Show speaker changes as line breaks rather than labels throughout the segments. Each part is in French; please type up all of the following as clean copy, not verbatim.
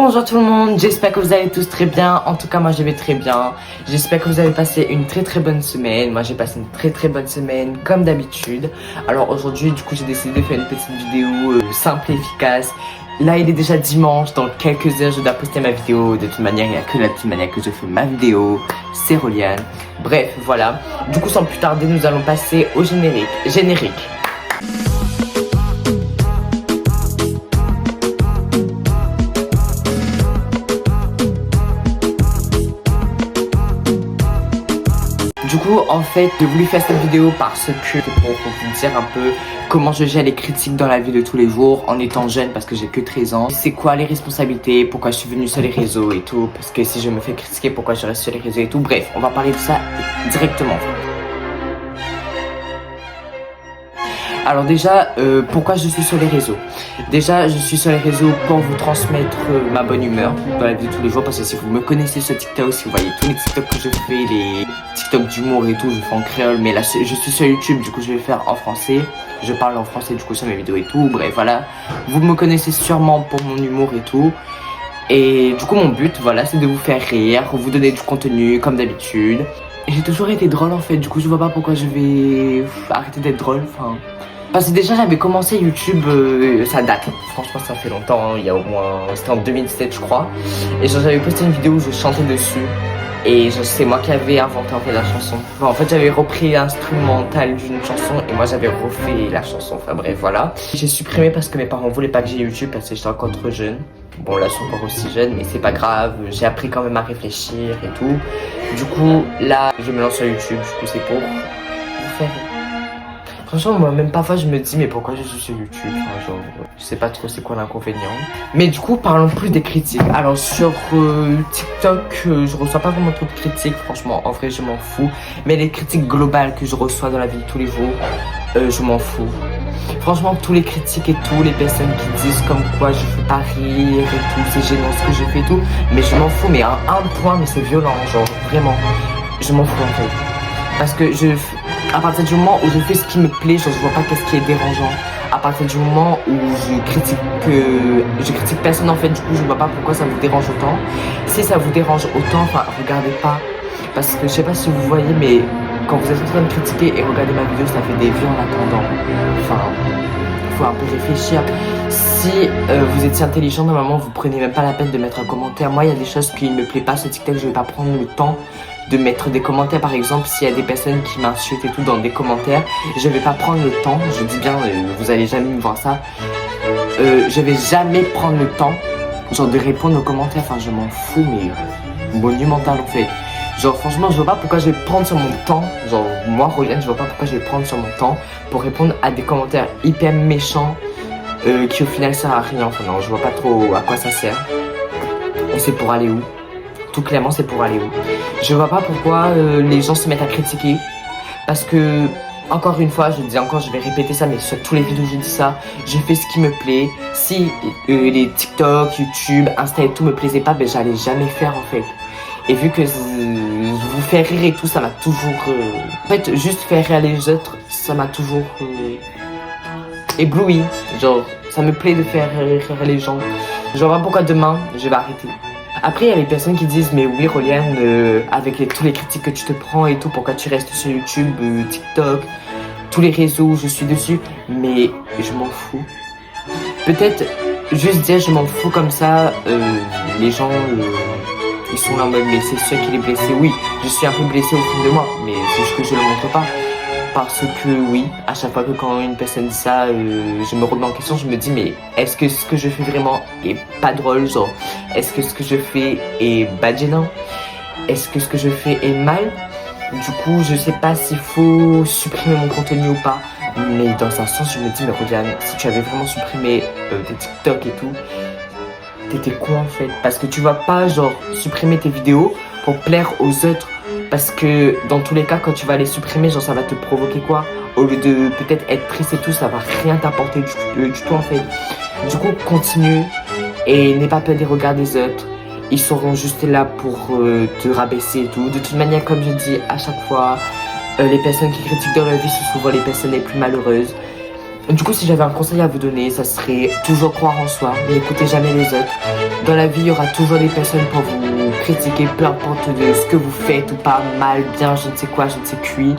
Bonjour tout le monde, j'espère que vous allez tous très bien. En tout cas moi je vais très bien. J'espère que vous avez passé une très bonne semaine. Moi j'ai passé une très bonne semaine comme d'habitude. Alors aujourd'hui du coup j'ai décidé de faire une petite vidéo simple et efficace. Là il est déjà dimanche, dans quelques heures je dois poster ma vidéo. De toute manière il n'y a que la petite manière que je fais ma vidéo, c'est Roliane. Bref voilà, du coup sans plus tarder nous allons passer au générique. Du coup, en fait, j'ai voulu faire cette vidéo parce que pour vous dire un peu comment je gère les critiques dans la vie de tous les jours en étant jeune parce que j'ai que 13 ans. C'est quoi les responsabilités, pourquoi je suis venue sur les réseaux et tout, parce que si je me fais critiquer, pourquoi je reste sur les réseaux et tout. Bref, on va parler de ça directement. Alors déjà, pourquoi je suis sur les réseaux? Déjà, je suis sur les réseaux pour vous transmettre ma bonne humeur dans la vie de tous les jours. Parce que si vous me connaissez sur TikTok, si vous voyez tous les TikTok que je fais, les TikTok d'humour et tout, je fais en créole. Mais là, je suis sur YouTube, du coup, je vais faire en français. Je parle en français, du coup, sur mes vidéos et tout. Bref, voilà. Vous me connaissez sûrement pour mon humour et tout. Et du coup, mon but, voilà, c'est de vous faire rire, vous donner du contenu, comme d'habitude. Et j'ai toujours été drôle, en fait. Du coup, je vois pas pourquoi je vais arrêter d'être drôle, enfin... Parce que déjà j'avais commencé YouTube, ça date, franchement ça fait longtemps, hein, il y a au moins, c'était en 2017 je crois. Et j'avais posté une vidéo où je chantais dessus. Et c'est moi qui avais inventé en fait la chanson. Enfin, en fait j'avais repris l'instrumental d'une chanson et moi j'avais refait la chanson, enfin bref voilà. J'ai supprimé parce que mes parents voulaient pas que j'ai YouTube parce que j'étais encore trop jeune. Bon là je suis encore aussi jeune mais c'est pas grave, j'ai appris quand même à réfléchir et tout. Du coup là je me lance sur YouTube, du coup c'est pour vous faire rire. Franchement, moi, même parfois, je me dis, mais pourquoi je suis sur YouTube? Enfin, genre, je sais pas trop c'est quoi l'inconvénient. Mais du coup, parlons plus des critiques. Alors, sur TikTok, je reçois pas vraiment trop de critiques. Franchement, en vrai, je m'en fous. Mais les critiques globales que je reçois dans la vie de tous les jours, je m'en fous. Franchement, tous les critiques et tout, les personnes qui disent comme quoi je fais pas rire et tout, c'est gênant ce que je fais et tout. Mais je m'en fous, mais à un point, mais c'est violent, genre, vraiment. Je m'en fous, en fait. Parce que à partir du moment où je fais ce qui me plaît, genre je vois pas qu'est-ce qui est dérangeant. À partir du moment où je critique personne en fait, du coup je vois pas pourquoi ça vous dérange autant. Si ça vous dérange autant, enfin regardez pas. Parce que je sais pas si vous voyez, mais quand vous êtes en train de critiquer et regarder ma vidéo, ça fait des vues en attendant. Enfin, faut un peu réfléchir. Si vous étiez intelligent, normalement vous prenez même pas la peine de mettre un commentaire. Moi il y a des choses qui me plaisent pas sur TikTok, je vais pas prendre le temps de mettre des commentaires. Par exemple, s'il y a des personnes qui m'insultent et tout dans des commentaires, je vais pas prendre le temps, je dis bien, vous allez jamais me voir ça, je vais jamais prendre le temps, genre de répondre aux commentaires, enfin je m'en fous, mais monumental en fait. Genre franchement, je vois pas pourquoi je vais prendre sur mon temps, genre moi, Roliane, je vois pas pourquoi je vais prendre sur mon temps pour répondre à des commentaires hyper méchants, qui au final servent à rien, enfin non, je vois pas trop à quoi ça sert. Et c'est pour aller où? Tout clairement c'est pour aller où? Je vois pas pourquoi les gens se mettent à critiquer. Parce que, encore une fois, je dis encore, je vais répéter ça, mais sur tous les vidéos je dis ça, je fais ce qui me plaît. Si les TikTok, YouTube, Insta et tout me plaisaient pas, ben j'allais jamais faire en fait. Et vu que vous faire rire et tout, ça m'a toujours... En fait, juste faire rire les autres, ça m'a toujours ébloui. Genre, ça me plaît de faire rire les gens. Je vois pas pourquoi demain, je vais arrêter. Après, il y a les personnes qui disent, mais oui, Roliane, avec tous les critiques que tu te prends et tout, pourquoi tu restes sur YouTube, TikTok, tous les réseaux, je suis dessus, mais je m'en fous. Peut-être juste dire je m'en fous comme ça, les gens, ils sont là en mode, mais c'est sûr qu'il est blessé. Oui, je suis un peu blessé au fond de moi, mais c'est juste que je le montre pas. Parce que oui, à chaque fois que quand une personne dit ça, je me remets en question, je me dis mais est-ce que ce que je fais vraiment est pas drôle, genre est-ce que ce que je fais est bad gênant? Est-ce que ce que je fais est mal? Du coup, je sais pas s'il faut supprimer mon contenu ou pas, mais dans un sens, je me dis mais Roliane, si tu avais vraiment supprimé tes TikTok et tout, t'étais con en fait, parce que tu vas pas genre supprimer tes vidéos pour plaire aux autres. Parce que dans tous les cas, quand tu vas les supprimer, genre ça va te provoquer quoi? Au lieu de peut-être être triste et tout, ça va rien t'apporter du tout en fait. Du coup, continue et n'aie pas peur des regards des autres. Ils seront juste là pour te rabaisser et tout. De toute manière, comme je dis à chaque fois, les personnes qui critiquent dans la vie, c'est souvent les personnes les plus malheureuses. Du coup, si j'avais un conseil à vous donner, ça serait toujours croire en soi, n'écoutez jamais les autres. Dans la vie, il y aura toujours des personnes pour vous critiquer, peu importe de ce que vous faites ou pas, mal, bien, je ne sais quoi, je ne sais qui.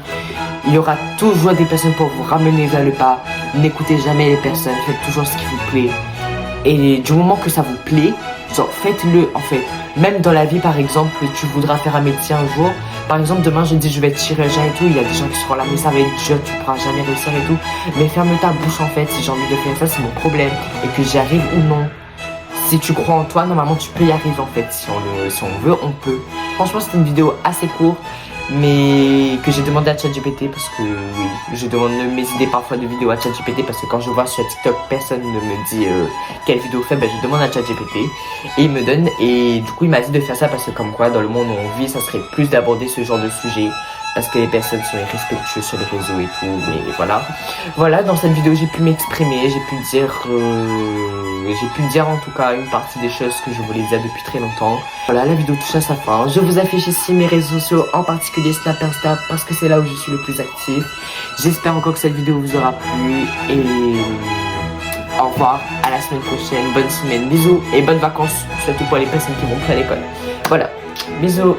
Il y aura toujours des personnes pour vous ramener vers le bas. N'écoutez jamais les personnes, faites toujours ce qui vous plaît. Et du moment que ça vous plaît, genre faites-le en fait. Même dans la vie par exemple, tu voudras faire un métier un jour. Par exemple demain je dis je vais être chirurgien et tout, il y a des gens qui seront là mais ça va être dur, tu pourras jamais réussir et tout. Mais ferme ta bouche en fait, si j'ai envie de faire ça c'est mon problème. Et que j'y arrive ou non. Si tu crois en toi, normalement tu peux y arriver en fait. Si on veut, on peut. Franchement c'était une vidéo assez courte. Mais que j'ai demandé à ChatGPT parce que oui, je demande mes idées parfois de vidéos à ChatGPT parce que quand je vois sur TikTok, personne ne me dit quelle vidéo faire, ben je demande à ChatGPT et il me donne et du coup il m'a dit de faire ça parce que comme quoi dans le monde où on vit, ça serait plus d'aborder ce genre de sujet parce que les personnes sont irrespectueuses sur les réseaux et tout, mais voilà. Voilà, dans cette vidéo j'ai pu m'exprimer, j'ai pu dire en tout cas une partie des choses que je voulais dire depuis très longtemps. Voilà, la vidéo touche à sa fin. Je vous affiche ici mes réseaux sociaux, en particulier Snap, Insta, parce que c'est là où je suis le plus actif. J'espère encore que cette vidéo vous aura plu et au revoir, à la semaine prochaine, bonne semaine, bisous et bonnes vacances, surtout pour les personnes qui vont plus à l'école. Voilà, bisous.